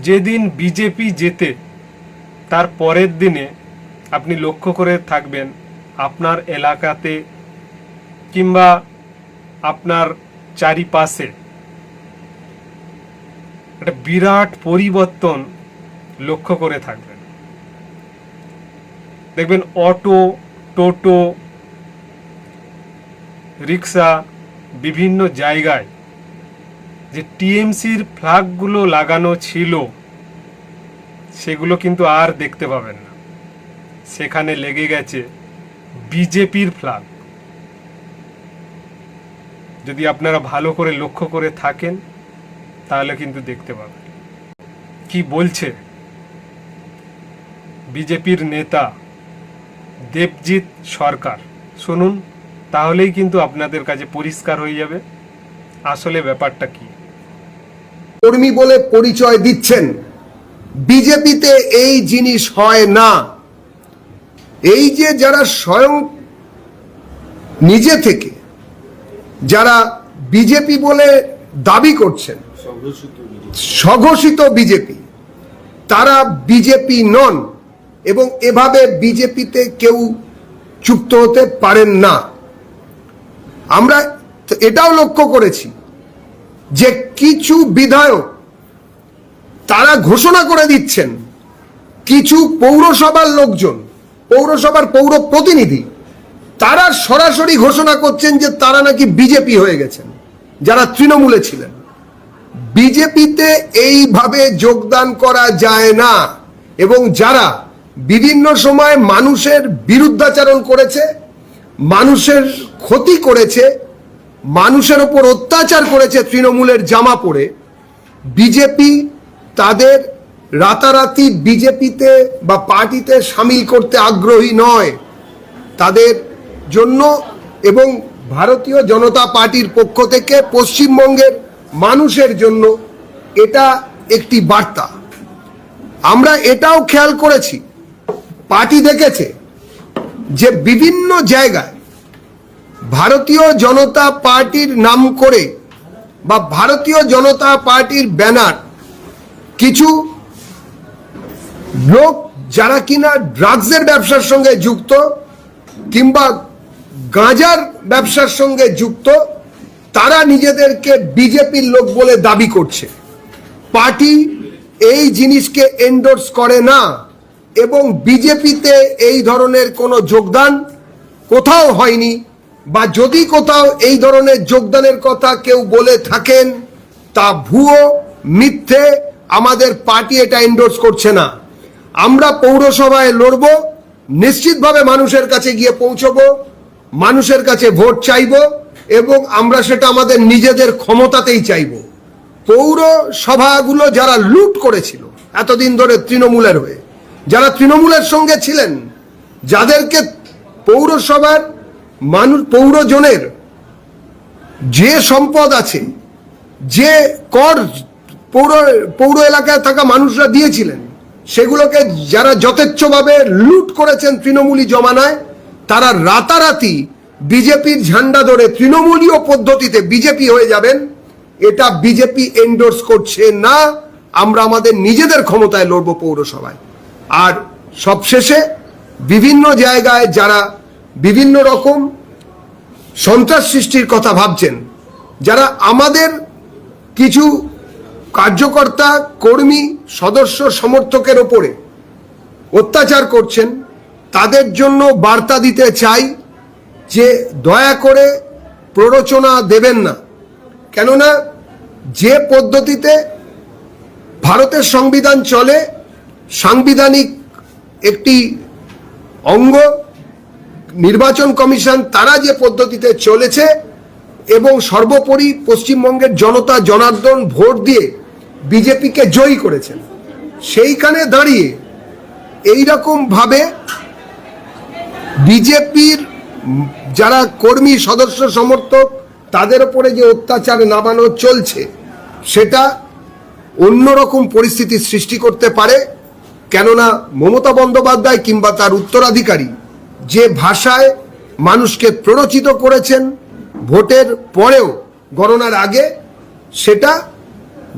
যেদিন বিজেপি জেতে তার পরের দিনে আপনি লক্ষ্য করে থাকবেন আপনার এলাকাতে কিংবা আপনার চারিপাশে একটা বিরাট পরিবর্তন লক্ষ্য করে থাকবেন। দেখবেন অটো, টোটো, রিক্সা, বিভিন্ন জায়গায় যে টিএমসির ফ্ল্যাগগুলো লাগানো ছিল সেগুলো কিন্তু আর দেখতে পাবেন না, সেখানে লেগে গেছে বিজেপির ফ্ল্যাগ। যদি আপনারা ভালো করে লক্ষ্য করে থাকেন তাহলে কিন্তু দেখতে পাবেন। কি বলছে বিজেপির নেতা দেবজিৎ সরকার, শুনুন, তাহলেই কিন্তু আপনাদের কাছে পরিষ্কার হয়ে যাবে আসলে ব্যাপারটা কি। কর্মী বলে পরিচয় দিচ্ছেন, বিজেপিতে এই জিনিস হয় না। এই যে যারা স্বয়ং নিজে থেকে যারা বিজেপি বলে দাবি করছেন, স্বঘোষিত বিজেপি, তারা বিজেপি নন এবং এভাবে বিজেপিতে কেউ যুক্ত হতে পারেন না। আমরা এটাও লক্ষ্য করেছি যে কিছু বিধায়ক তারা ঘোষণা করে দিচ্ছেন, কিছু পৌরসভার লোকজন, পৌরসভার পৌর প্রতিনিধি, তারা সরাসরি ঘোষণা করছেন যে তারা নাকি বিজেপি হয়ে গেছেন, যারা তৃণমূলে ছিলেন। বিজেপিতে এইভাবে যোগদান করা যায় না এবং যারা বিভিন্ন সময় মানুষের বিরুদ্ধাচরণ করেছে, মানুষের ক্ষতি করেছে, মানুষের ওপর অত্যাচার করেছে তৃণমূলের জামা পরে, বিজেপি তাদের রাতারাতি বিজেপিতে বা পার্টিতে সামিল করতে আগ্রহী নয়। তাদের জন্য এবং ভারতীয় জনতা পার্টির পক্ষ থেকে পশ্চিমবঙ্গের মানুষের জন্য এটা একটি বার্তা। আমরা এটাও খেয়াল করেছি, পার্টি দেখেছে যে বিভিন্ন জায়গায় ভারতীয় জনতা পার্টির নাম করে বা ভারতীয় জনতা পার্টির ব্যানার কিছু লোক যারা কিনা ড্রাগসের ব্যবসার সঙ্গে যুক্ত কিংবা গাঁজার ব্যবসার সঙ্গে যুক্ত, তারা নিজেদেরকে বিজেপির লোক বলে দাবি করছে। পার্টি এই জিনিসকে এন্ডোর্স করে না এবং বিজেপিতে এই ধরনের কোনো যোগদান কোথাও হয়নি, বা যদি কোথাও এই ধরনের যোগদানের কথা কেউ বলে থাকেন তা ভুয়ো, মিথ্যে। আমাদের পার্টি এটা এন্ডোর্স করছে না। আমরা পৌরসভায় লড়ব, নিশ্চিতভাবে মানুষের কাছে গিয়ে পৌঁছবো, মানুষের কাছে ভোট চাইব এবং আমরা সেটা আমাদের নিজেদের ক্ষমতাতেই চাইব। পৌরসভাগুলো যারা লুট করেছিল এতদিন ধরে তৃণমূলের হয়ে, যারা তৃণমূলের সঙ্গে ছিলেন, যাদেরকে পৌরসভার মানুষ, পৌরজনের যে সম্পদ আছে, যে কর পৌর এলাকায় থাকা মানুষরা দিয়েছিলেন, সেগুলোকে যারা যথেচ্ছভাবে লুট করেছেন তৃণমূলী জমানায়, তারা রাতারাতি বিজেপির ঝান্ডা ধরে তৃণমূলীয় পদ্ধতিতে বিজেপি হয়ে যাবেন, এটা বিজেপি এন্ডোর্স করছে না। আমরা আমাদের নিজেদের ক্ষমতায় লড়ব পৌরসভায়। আর সবশেষে বিভিন্ন জায়গায় যারা বিভিন্ন রকম সন্ত্রাস সৃষ্টির কথা ভাবছেন, যারা আমাদের কিছু কার্যকর্তা, কর্মী, সদস্য, সমর্থকের ওপরে অত্যাচার করছেন, তাদের জন্য বার্তা দিতে চাই যে দয়া করে প্ররোচনা দেবেন না। কেননা যে পদ্ধতিতে ভারতের সংবিধান চলে, সাংবিধানিক একটি অঙ্গ নির্বাচন কমিশন, তারা যে পদ্ধতিতে চলেছে এবং সর্বোপরি পশ্চিমবঙ্গের জনতা জনার্দন ভোট দিয়ে বিজেপিকে জয়ী করেছেন, সেইখানে দাঁড়িয়ে এইরকম ভাবে বিজেপির যারা কর্মী, সদস্য, সমর্থক, তাদের উপরে যে অত্যাচার নামানো চলছে, সেটা অন্যরকম পরিস্থিতি সৃষ্টি করতে পারে। কেননা মমতা বন্দ্যোপাধ্যায় কিংবা তার উত্তরাধিকারী যে ভাষায় মানুষকে প্ররোচিত করেছেন ভোটের পরেও, গণনার আগে, সেটা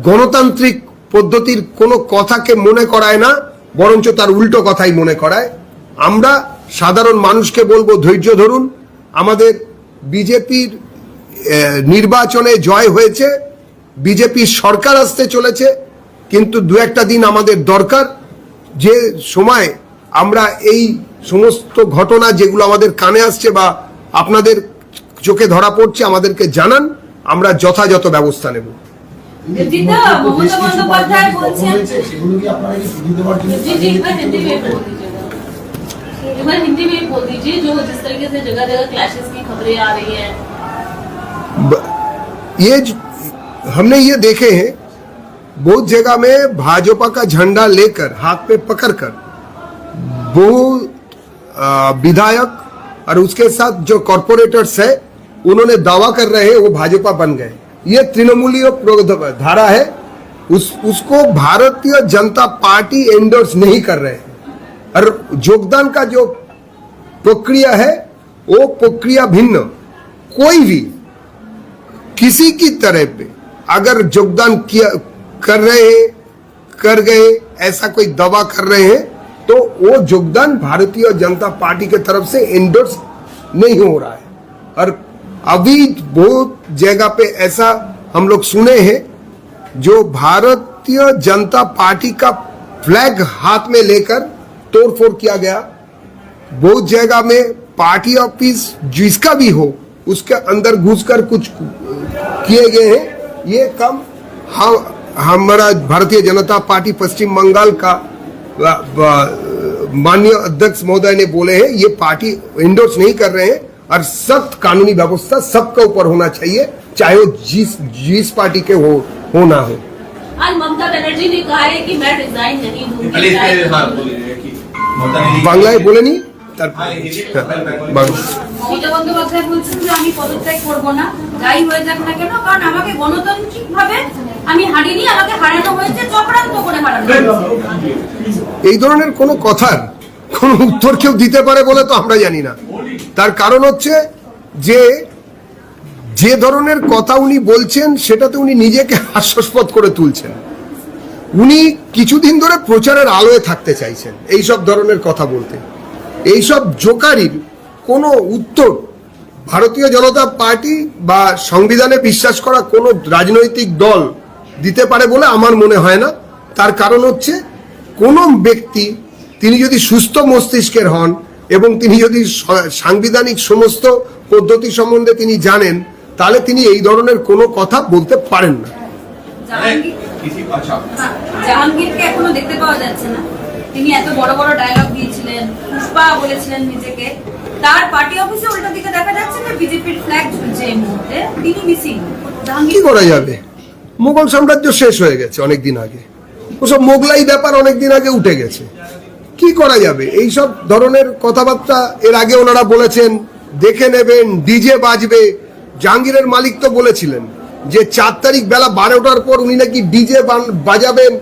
গণতান্ত্রিক পদ্ধতির কোনো কথাকে মনে করায় না, বরঞ্চ তার উল্টো কথাই মনে করায়। আমরা সাধারণ মানুষকে বলবো ধৈর্য ধরুন। আমাদের বিজেপির নির্বাচনে জয় হয়েছে, বিজেপির সরকার আসতে চলেছে, কিন্তু দু একটা দিন আমাদের দরকার, যে সময় আমরা এই সমস্ত ঘটনা যেগুলো আমাদের কানে আসছে বা আপনাদের চোখে ধরা পড়ছে আমাদেরকে জানান, আমরা যথাযথ ব্যবস্থা নেব। মমতা বন্দ্যোপাধ্যায় বলছেন সেগুলো কি আপনারা কি সুবিধা দেওয়ার জন্য एक बार हिंदी में बोल दीजिए जो जिस तरीके से जगह जगह क्लैशेस की खबरें आ रही हैं। हमने ये देखे हैं बहुत जगह में भाजपा का झंडा लेकर हाथ पे पकड़कर बहुत विधायक और उसके साथ जो कॉरपोरेटर्स है उन्होंने दावा कर रहे हैं वो भाजपा बन गए। ये तृणमूलीय धारा है, उसको भारतीय जनता पार्टी एंडोर्स नहीं कर रहे हैं। और योगदान का जो प्रक्रिया है वो प्रक्रिया भिन्न। कोई भी किसी की तरह पे अगर योगदान किया कर रहे हैं, कर गए, ऐसा कोई दावा कर रहे हैं तो वो योगदान भारतीय जनता पार्टी के तरफ से एंडोर्स नहीं हो रहा है। और अभी बहुत जगह पे ऐसा हम लोग सुने हैं जो भारतीय जनता पार्टी का फ्लैग हाथ में लेकर तोड़फोड़ किया गया। बहुत जगह में पार्टी ऑफिस जिसका भी हो उसके अंदर घुसकर कुछ किए गए हैं। ये काम हमारा भारतीय जनता पार्टी पश्चिम बंगाल का माननीय अध्यक्ष महोदय ने बोले हैं, ये पार्टी एंडोर्स नहीं कर रहे हैं और सख्त कानूनी व्यवस्था सबके ऊपर होना चाहिए, चाहे वो जिस पार्टी के हो ना हो। आज ममता बनर्जी ने कहा है कि मैं रिजाइन नहीं दूंगी। বাংলায় বলেনি, মমতা বন্দ্যোপাধ্যায় বলছেন যে আমি পদত্যাগ করব না, যাই হয়ে যাক না কেন, কারণ আমাকে গণতান্ত্রিক ভাবে আমি হারিনি, আমাকে হারানো হয়েছে চক্রান্ত করে হারানো হয়েছে। এই ধরনের কোনো কথার কোনো উত্তর কেউ দিতে পারে বলে তো আমরা জানি না। তার কারণ হচ্ছে যে ধরনের কথা উনি বলছেন সেটাতে উনি নিজেকে হাস্যাস্পদ করে তুলছেন। উনি কিছুদিন ধরে প্রচারের আলোয় থাকতে চাইছেন এইসব ধরনের কথা বলতে। এইসব জোকারির কোনো উত্তর ভারতীয় জনতা পার্টি বা সংবিধানে বিশ্বাস করা কোনো রাজনৈতিক দল দিতে পারে বলে আমার মনে হয় না। তার কারণ হচ্ছে কোনো ব্যক্তি তিনি যদি সুস্থ মস্তিষ্কের হন এবং তিনি যদি সাংবিধানিক সমস্ত পদ্ধতি সম্বন্ধে তিনি জানেন, তাহলে তিনি এই ধরনের কোনো কথা বলতে পারেন না। জাহাঙ্গীরকে এখনো দেখতে পাওয়া যাচ্ছে না। তিনি এত বড় বড় ডায়লগ দিয়েছিলেন, পুষ্পা বলেছিলেন নিজেকে, তার পার্টি অফিসে উল্টো দিকে দেখা যাচ্ছে যে বিজেপির ফ্ল্যাগ ঝুলছে এই মুহূর্তে, তিনি মিসিং। কি করা যাবে? মুঘল সাম্রাজ্য শেষ হয়ে গেছে অনেকদিন আগে, ওসব মোগলাই ব্যাপার অনেকদিন আগে উঠে গেছে। কি করা যাবে? এইসব ধরনের কথাবার্তা এর আগে ওনারা বলেছেন, দেখে নেবেন ডিজে বাজবে। জাহাঙ্গীরের মালিক তো বলেছিলেন যে 4 তারিখ বেলা 12টার পর উনি নাকি ডিজে বাজাবেন,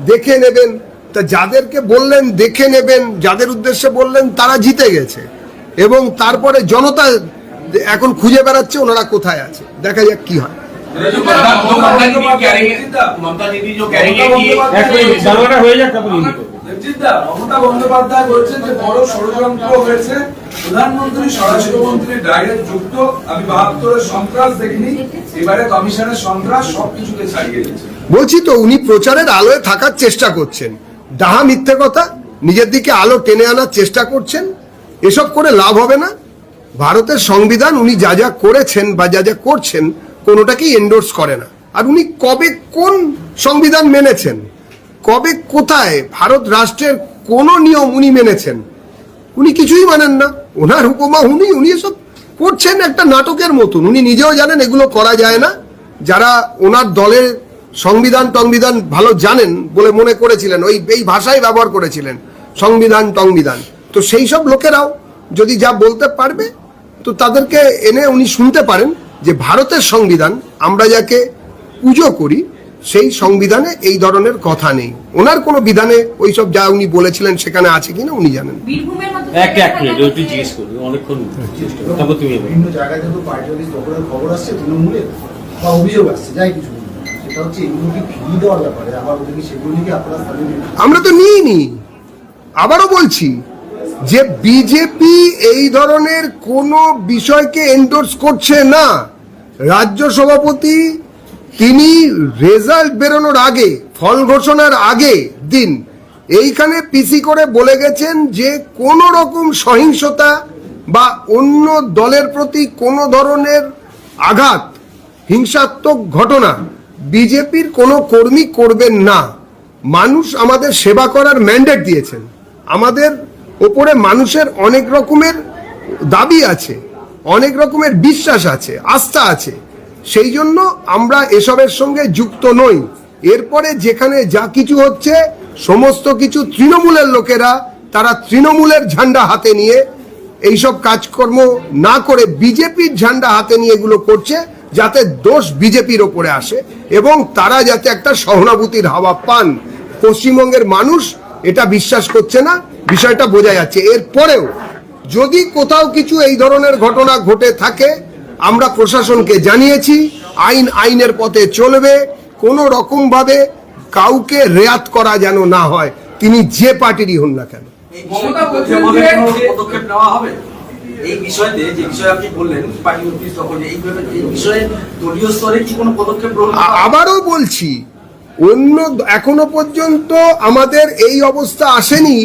দেখে নেবেন। তা যাদেরকে বললেন দেখে নেবেন, যাদের উদ্দেশ্যে বললেন তারা জিতে গেছে এবং তারপরে জনতা এখন খুঁজে বেড়াচ্ছে ওনারা কোথায় আছে। দেখা যাক কি হয়। মমতা বন্দ্যোপাধ্যায় বলছেন যে বড় ষড়যন্ত্র হয়েছে, প্রধানমন্ত্রী স্বরাষ্ট্রমন্ত্রী ডাইরেক্ট যুক্ত, আমি 72-এর সন্ত্রাস দেখিনি, এবারে কমিশনের সন্ত্রাস সবকিছুকে ছাড়িয়ে দিচ্ছে। বলছি তো উনি প্রচারের আলোয় থাকার চেষ্টা করছেন, ডাহা মিথ্যে কথা নিজের দিকে আলো টেনে আনার চেষ্টা করছেন। এসব করে লাভ হবে না। ভারতের সংবিধান উনি যা যা করেছেন বা যা যা করছেন কোনোটাকেই এন্ডোর্স করে না। আর উনি কবে কোন সংবিধান মেনেছেন, কবে কোথায় ভারত রাষ্ট্রের কোন নিয়ম উনি মেনেছেন? উনি কিছুই মানেন না। ওনার হুকুমা উনি এসব করছেন একটা নাটকের মতন। উনি নিজেও জানেন এগুলো করা যায় না। যারা ওনার দলের সংবিধান ভালো জানেন বলে মনে করেছিলেন, এই ভাষাই ব্যবহার করেছিলেন, সংবিধান। তো সেই সব লোকেরাও যদি যা বলতে পারবে তো তাদেরকে এনে উনি শুনতে পারেন যে ভারতের সংবিধান আমরা যাকে পুজো করি সেই সংবিধানে এই ধরনের কথা নেই। ওনার কোনো বিধানে ওইসব যা উনি বলেছিলেন সেখানে আছে কিনা উনি জানেন। বিভিন্ন জায়গায় কিন্তু পার্টি অফিস দখলের খবর আসছে তৃণমূলের বা অভিযোগ আসছে, যাই কিছু সেটা হচ্ছে এগুলোকে ফিরিয়ে দেওয়ার ব্যাপারে আবার ওদেরকে সেগুলিকে আপনারা স্থানে আমরা তো নিইনি। আবারও বলছি যে বিজেপি এই ধরনের কোনো বিষয়কে এন্ডোর্স করছে না। রাজ্য সভাপতি তিনি রেজাল্ট বেরোনোর আগে, ফল ঘোষণার আগে দিন এইখানে পিসি করে বলে গেছেন যে কোনো রকম সহিংসতা বা অন্য দলের প্রতি কোনো ধরনের আঘাত, হিংসাত্মক ঘটনা বিজেপির কোনো কর্মী করবেন না। মানুষ আমাদের সেবা করার ম্যান্ডেট দিয়েছেন, আমাদের ওপরে মানুষের অনেক রকমের দাবি আছে, অনেক রকমের বিশ্বাস আছে, আস্থা আছে, সেই জন্য আমরা এসবের সঙ্গে যুক্ত নই। এরপরে যেখানে যা কিছু হচ্ছে সমস্ত কিছু তৃণমূলের লোকেরা, তারা তৃণমূলের ঝান্ডা হাতে নিয়ে এইসব কাজকর্ম না করে বিজেপির ঝান্ডা হাতে নিয়ে এগুলো করছে, যাতে দোষ বিজেপির ওপরে আসে এবং তারা যাতে একটা সহানুভূতির হাওয়া পান। পশ্চিমবঙ্গের মানুষ এটা বিশ্বাস করছে না, বিষয়টা বোঝা যাচ্ছে। এরপরেও যদি কোথাও কিছু এই ধরনের ঘটনা ঘটে থাকে, আমরা প্রশাসনকে জানিয়েছি, আইন আইনের পথে চলবে। কোনো রকম ভাবে কাউকে রেয়াত করা যেন না হয়, তিনি যে পার্টিরই হন না কেন। মমতা বলছেন যেভাবে যে কোনো পদক্ষেপ নেওয়া হবে এই বিষয়তে, যে বিষয়ে আপনি বললেন পার্টি অফিস তখন এইভাবে এই বিষয়ে দলীয় স্তরে কি কোনো পদক্ষেপ গ্রহণ করা হবে? আবারও বলছি, এখনো পর্যন্ত আমাদের এই অবস্থা আসেনি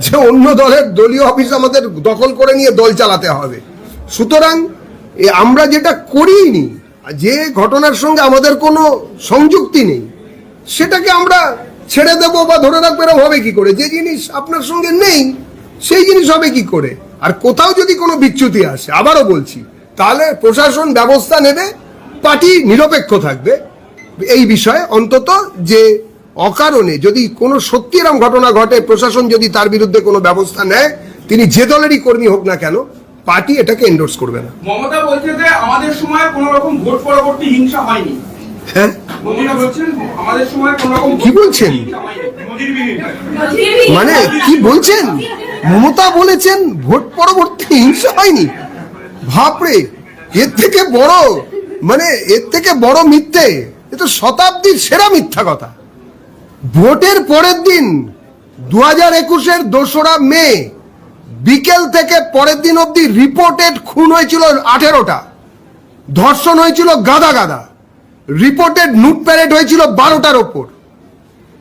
যে অন্য দলের দলীয় অফিস আমাদের দখল করে নিয়ে দল চালাতে হবে। সুতরাং আমরা যেটা করিনি, যে ঘটনার সঙ্গে আমাদের কোনো সংযুক্তি নেই, সেটাকে আমরা ছেড়ে দেবো বা ধরে রাখবো এরকম হবে কি করে? যে জিনিস আপনার সঙ্গে নেই সেই জিনিস হবে কি করে? আর কোথাও যদি কোনো বিচ্যুতি আসে, আবারও বলছি, তাহলে প্রশাসন ব্যবস্থা নেবে, পার্টি নিরপেক্ষ থাকবে এই বিষয়ে। অন্তত যে অকারণে যদি কোনো সত্যি এরকম ঘটনা ঘটে, প্রশাসন যদি তার বিরুদ্ধে কোনো ব্যবস্থা নেয়, তিনি যে দলেরই কর্মী হোক না কেন, পার্টি এটাকে এন্ডোর্স করবে না। মমতা বলছে যে আমাদের সময় কোনো রকম ভোট পরবর্তী হিংসা হয়নি। হ্যাঁ, মমতা বলছেন আমাদের সময় কোনো রকম কি বলছেন? মানে কি বলছেন? মমতা বলেছেন ভোট পরবর্তী হিংসা হয়নি? বাপরে, এর থেকে বড়, মানে এর থেকে বড় মিথ্যে, এ তো শতাব্দীর সেরা মিথ্যা কথা। ভোটের পরের দিন 2021-এর 2রা মে বিকেল থেকে পরের দিন অব্দি রিপোর্টেড খুন হয়েছিল 18টা, ধর্ষণ হয়েছিল গাদা গাদা, রিপোর্টেড লুট প্যারেড হয়েছিল 12টার ওপর।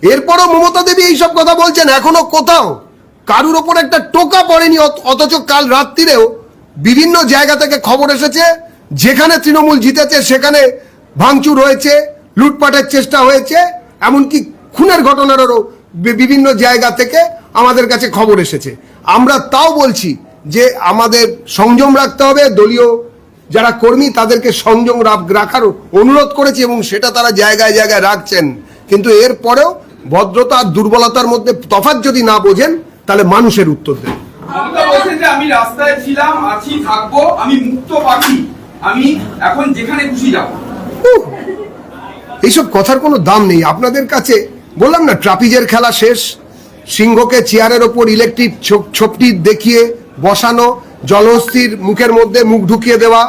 এরপরও মমতা দেবী এইসব কথা বলছেন, এখনো কোথাও কারুর ওপর একটা টোকা পড়েনি। অথচ কাল রাত্রিরেও বিভিন্ন জায়গা থেকে খবর এসেছে, যেখানে তৃণমূল জিতেছে সেখানে ভাঙচুর হয়েছে, লুটপাটের চেষ্টা হয়েছে, এমনকি খুনের ঘটনারও বিভিন্ন জায়গা থেকে আমাদের কাছে খবর এসেছে। আমরা তাও বলছি যে আমাদের সংযম রাখতে হবে, দলীয় যারা কর্মী তাদেরকে সংযম রাখার অনুরোধ করেছি এবং সেটা তারা জায়গায় জায়গায় রাখছেন। কিন্তু এরপরেও ভদ্রতা আর দুর্বলতার মধ্যে তফাৎ যদি না বোঝেন, তাহলে মানুষের উত্তর দেন। মমতা বলছেন যে আমি রাস্তায় ছিলাম, আছি, থাকবো, আমি মুক্ত পাখি, আমি এখন যেখানে খুশি যাব। এইসব কথার কোনো দাম নেই আপনাদের কাছে। বললাম না, ট্রাপিজের খেলা শেষ, সিংহকে চেয়ারের ওপর ইলেকট্রিক ছোপটি দেখিয়ে বসানো, জলহস্তির মুখের মধ্যে মুখ ঢুকিয়ে দেওয়া,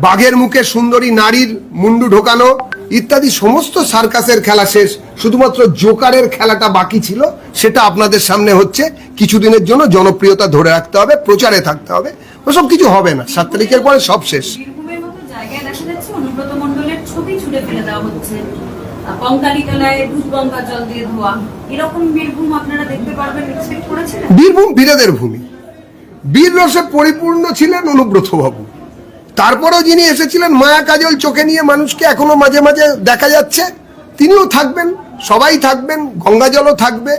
বাঘের মুখে সুন্দরী নারীর মুন্ডু ঢোকানো ইত্যাদি সমস্ত সার্কাসের খেলা শেষ। শুধুমাত্র জোকারের খেলাটা বাকি ছিল, সেটা আপনাদের সামনে হচ্ছে। কিছুদিনের জন্য জনপ্রিয়তা ধরে রাখতে হবে, প্রচারে থাকতে হবে, ওসব কিছু হবে না। 7 তারিখের পরে সব শেষ। বীরভূমের মতো জায়গায় দেখা যাচ্ছে অনুব্রত মণ্ডলের ছবি ছুড়ে ফেলে দেওয়া হচ্ছে, কঙ্কালী তলায় দুধ গঙ্গা জল দিয়ে ধোয়া, এরকম বীরভূম আপনারা দেখতে পারবেন, এক্সপেক্ট করেছিলেন? বীরভূম বীরেদের ভূমি, বীর রসে পরিপূর্ণ ছিলেন অনুব্রত বাবু। তারপরেও যিনি এসেছিলেন মায়া কাজল চোখে নিয়ে মানুষকে, এখনো মাঝে মাঝে দেখা যাচ্ছে, তিনিও থাকবেন, সবাই থাকবেন, গঙ্গা জলও থাকবে।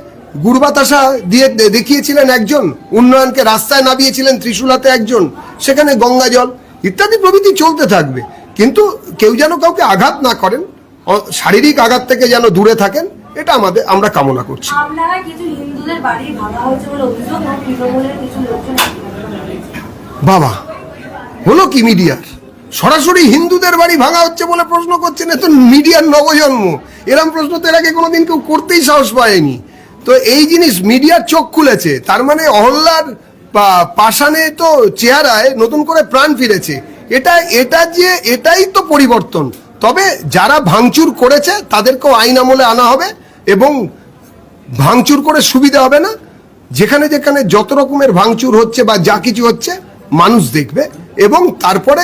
গুড় বাতাসা দিয়ে দেখিয়েছিলেন একজন, উন্নয়নকে রাস্তায় নামিয়েছিলেন ত্রিশুলাতে একজন, সেখানে গঙ্গা জল ইত্যাদি প্রভৃতি চলতে থাকবে। কিন্তু কেউ যেন কাউকে আঘাত না করেন, শারীরিক আঘাত থেকে যেন দূরে থাকেন, এটা আমরা কামনা করছি। আপনারা কিছু হিন্দুদের বাড়ি ভাঙা হয়েছে বলে অভিযোগ, তৃণমূলের কিছু লোকজন। বাবা, হলো কি মিডিয়ার? সরাসরি হিন্দুদের বাড়ি ভাঙা হচ্ছে বলে প্রশ্ন করছেন, এ তো মিডিয়ার নবজন্ম। এরকম প্রশ্ন তো এর আগে কোনোদিন কেউ করতেই সাহস পায়নি। তো এই জিনিস মিডিয়ার চোখ খুলেছে, তার মানে অহল্যার পাষাণে তো চেহারায় নতুন করে প্রাণ ফিরেছে। এটাই তো পরিবর্তন। তবে যারা ভাঙচুর করেছে তাদেরকেও আইন আমলে আনা হবে এবং ভাঙচুর করে সুবিধা হবে না। যেখানে যেখানে যত রকমের ভাঙচুর হচ্ছে বা যা কিছু হচ্ছে মানুষ দেখবে এবং তারপরে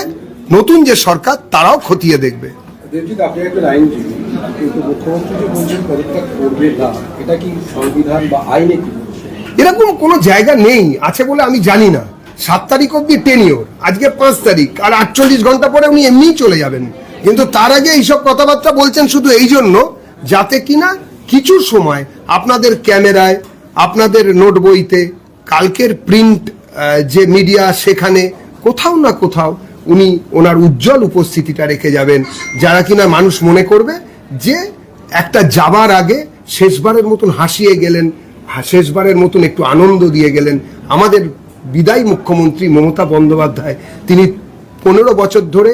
নতুন যে সরকার তারাও খতিয়ে দেখবে। দেবজিৎ, আপনি একজন আইনজীবী, কিন্তু মুখ্যমন্ত্রী যে বলছেন পদত্যাগ করবে না, এটা কি সংবিধান বা আইনে কি বলছে? এরকম কোনো জায়গা নেই, আছে বলে আমি জানি না। 7 তারিখ অব্দি টেনিওর, আজকে 5 তারিখ, আর 48 ঘন্টা পরে উনি এমনিই চলে যাবেন। কিন্তু তার আগে এইসব কথাবার্তা বলছেন শুধু এই জন্য যাতে কিনা কিছু সময় আপনাদের ক্যামেরায়, আপনাদের নোট বইতে, কালকের প্রিন্ট যে মিডিয়া সেখানে কোথাও না কোথাও উনি ওনার উজ্জ্বল উপস্থিতিটা রেখে যাবেন, যারা কিনা মানুষ মনে করবে যে একটা যাবার আগে শেষবারের মতন হাসিয়ে গেলেন, শেষবারের মতন একটু আনন্দ দিয়ে গেলেন। আমাদের বিদায়ী মুখ্যমন্ত্রী মমতা বন্দ্যোপাধ্যায়, তিনি 15 বছর ধরে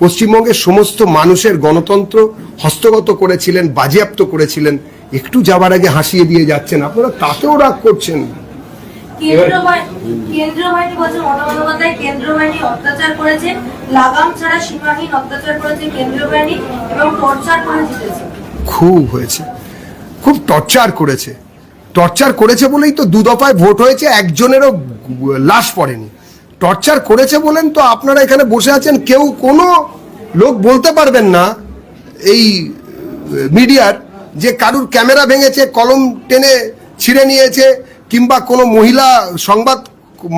পশ্চিমবঙ্গের সমস্ত মানুষের গণতন্ত্র হস্তগত করেছিলেন, বাজেয়াপ্ত করেছিলেন। একটু যাবার আগে হাসিয়ে দিয়ে যাচ্ছেন, আপনারা তাতেও রাগ করছেন। কেন্দ্রীয় বাহিনী বলছে, মমতা বন্দ্যোপাধ্যায় কেন্দ্রীয় বাহিনী অত্যাচার করেছে, লাগাম ছাড়া সীমাহীন অত্যাচার করেছে কেন্দ্রীয় বাহিনী এবং টর্চার করে জিতেছে। খুব হয়েছে, খুব টর্চার করেছে। টর্চার করেছে বলেই তো 2 দফায় ভোট হয়েছে, একজনেরও লাশ পড়েনি। টর্চার করেছে বলেন তো আপনারা এখানে বসে আছেন, কেউ কোনো লোক বলতে পারবেন না এই মিডিয়ার যে কারুর ক্যামেরা ভেঙেছে, কলম টেনে ছিঁড়ে নিয়েছে, কিংবা কোনো মহিলা সংবাদ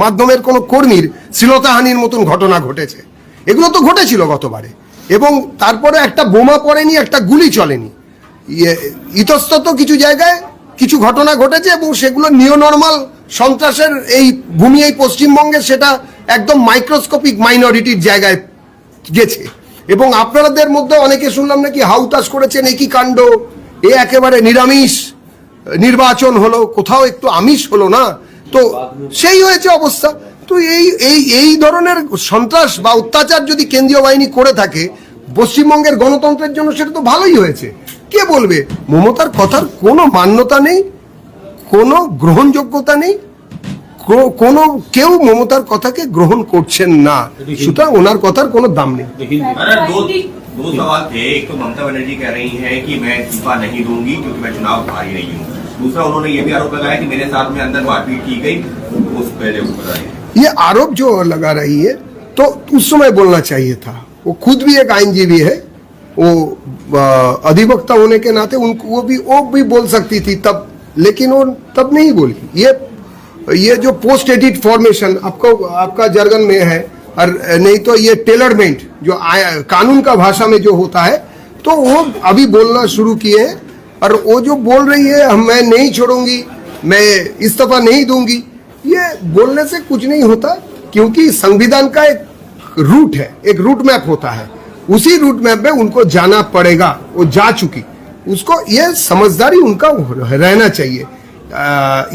মাধ্যমের কোনো কর্মীর শ্লীলতাহানির মতন ঘটনা ঘটেছে। এগুলো তো ঘটেছিল গতবারে, এবং তারপরে একটা বোমা পড়েনি, একটা গুলি চলেনি। ইতস্তত কিছু জায়গায় কিছু ঘটনা ঘটেছে এবং সেগুলো নিও নর্মাল সন্ত্রাসের এই ভূমি, এই পশ্চিমবঙ্গে সেটা একদম মাইক্রোস্কোপিক মাইনরিটির জায়গায় গেছে। এবং আপনাদের মধ্যে অনেকে শুনলাম নাকি হাউতাস করেছেন, একই কাণ্ড, এ একেবারে নিরামিষ নির্বাচন হলো, কোথাও একটু আমিষ হলো না, তো সেই হয়েছে অবস্থা। তো এই ধরনের সন্ত্রাস বা অত্যাচার যদি কেন্দ্রীয় বাহিনী করে থাকে পশ্চিমবঙ্গের গণতন্ত্রের জন্য, সেটা তো ভালোই হয়েছে। কে বলবে মমতার কথার কোনো মান্যতা নেই, কোনো গ্রহণযোগ্যতা নেই, কোনো কেউ মমতার কথাকে গ্রহণ করছেন না, সুতরাং ওনার কথার কোনো দাম নেই। दो सवाल थे। एक तो ममता बनर्जी कह रही हैं कि मैं इस्तीफा नहीं दूंगी क्योंकि मैं चुनाव हारी नहीं हूँ। दूसरा, उन्होंने ये भी आरोप लगाया कि मेरे साथ में अंदर मारपीट की गई, उस पहले वो बताइए। ये आरोप जो लगा रही है तो उस समय बोलना चाहिए था। वो खुद भी एक आईनजीवी है, वो अधिवक्ता होने के नाते उनको वो भी बोल सकती थी तब, लेकिन वो तब नहीं बोली। ये जो पोस्ट एडिट फॉर्मेशन आपका जर्गन में है, और नहीं तो ये टेलरमेंट जो कानून का भाषा में जो होता है, तो वो अभी बोलना शुरू किए हैं। और वो जो बोल रही है मैं नहीं छोड़ूंगी, मैं इस्तीफा नहीं दूंगी, ये बोलने से कुछ नहीं होता, क्योंकि संविधान का एक रूट है, एक रूट मैप होता है, उसी रूट मैप में उनको जाना पड़ेगा। वो जा चुकी, उसको ये समझदारी उनका रहना चाहिए।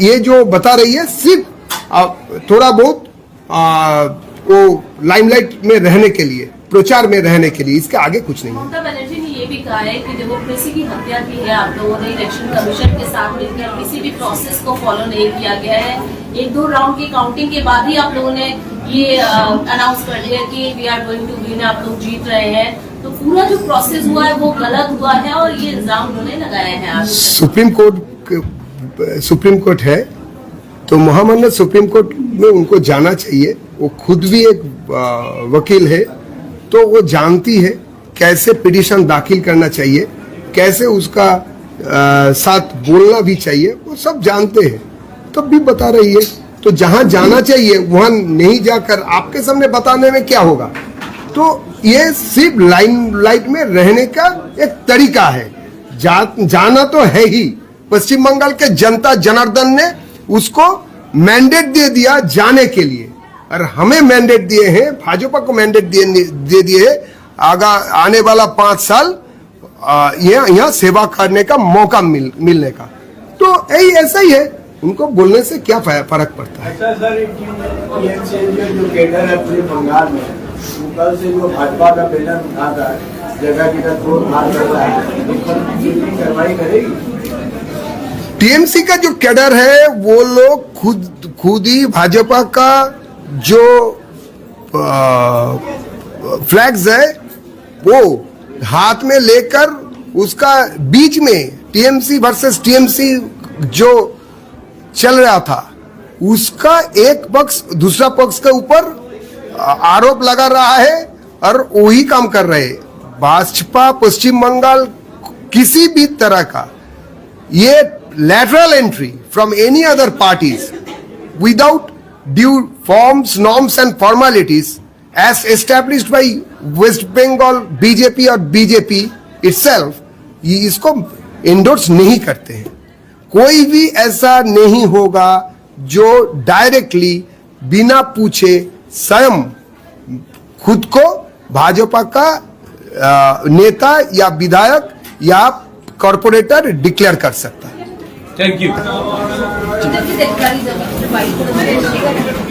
ये जो बता रही है सिर्फ थोड़ा बहुत वो लाइमलाइट में रहने के लिए, प्रचार में रहने के लिए, इसके आगे कुछ नहीं है। ममता बनर्जी ने ये भी कहा है कि डेमोक्रेसी की हत्या की है आप लोगों ने, इलेक्शन कमीशन के साथ मिलकर किसी भी प्रोसेस को फॉलो नहीं किया गया है। 1-2 राउंड की काउंटिंग के बाद ही आप लोगों ने ये अनाउंस कर दिया कि we are going to win, आप लोग जीत रहे हैं। तो पूरा जो प्रोसेस हुआ है वो गलत हुआ है और ये इल्जाम उन्होंने लगाए हैं। आप सुप्रीम कोर्ट है तो महामान्य सुप्रीम कोर्ट में उनको जाना चाहिए। वो खुद भी एक वकील है, तो वो जानती है कैसे पिटीशन दाखिल करना चाहिए, कैसे उसका साथ बोलना भी चाहिए, वो सब जानते हैं, तब भी बता रही है। तो जहां जाना चाहिए वहां नहीं जाकर आपके सामने बताने में क्या होगा। तो ये सिर्फ लाइमलाइट में रहने का एक तरीका है। जाना तो है ही, पश्चिम बंगाल के जनता जनार्दन ने उसको मैंडेट दे दिया जाने के लिए, और हमें मैंडेट दिए हैं, भाजपा को मैंडेट दे दिए आने वाला 5 साल यहाँ सेवा करने का मौका मिलने का। तो यही ऐसा ही है, उनको बोलने से क्या फर्क पड़ता है। अच्छा सर, जो केडर है पूरे बंगाल में, कल से जो भाजपा का बैनर उठाता है, जगह जगह तोड़ मार करता है, कार्रवाई करेगी? टीएमसी का जो कैडर है वो लोग खुद ही भाजपा का जो फ्लैग्स है वो हाथ में लेकर उसका बीच में टीएमसी वर्सेस टीएमसी जो चल रहा था, उसका एक पक्ष दूसरा पक्ष के ऊपर आरोप लगा रहा है और वही काम कर रहे हैं। भाजपा पश्चिम बंगाल किसी भी तरह का ये lateral entry from any other parties without due forms, norms and formalities as established by West Bengal BJP और BJP itself, ये इसको endorse नहीं करते हैं। कोई भी ऐसा नहीं होगा जो डायरेक्टली बिना पूछे स्वयं खुद को भाजपा का नेता या विधायक या कॉर्पोरेटर डिक्लेयर कर सकता है। Thank you. এটা কি দেখলাম জমি বাড়ি করে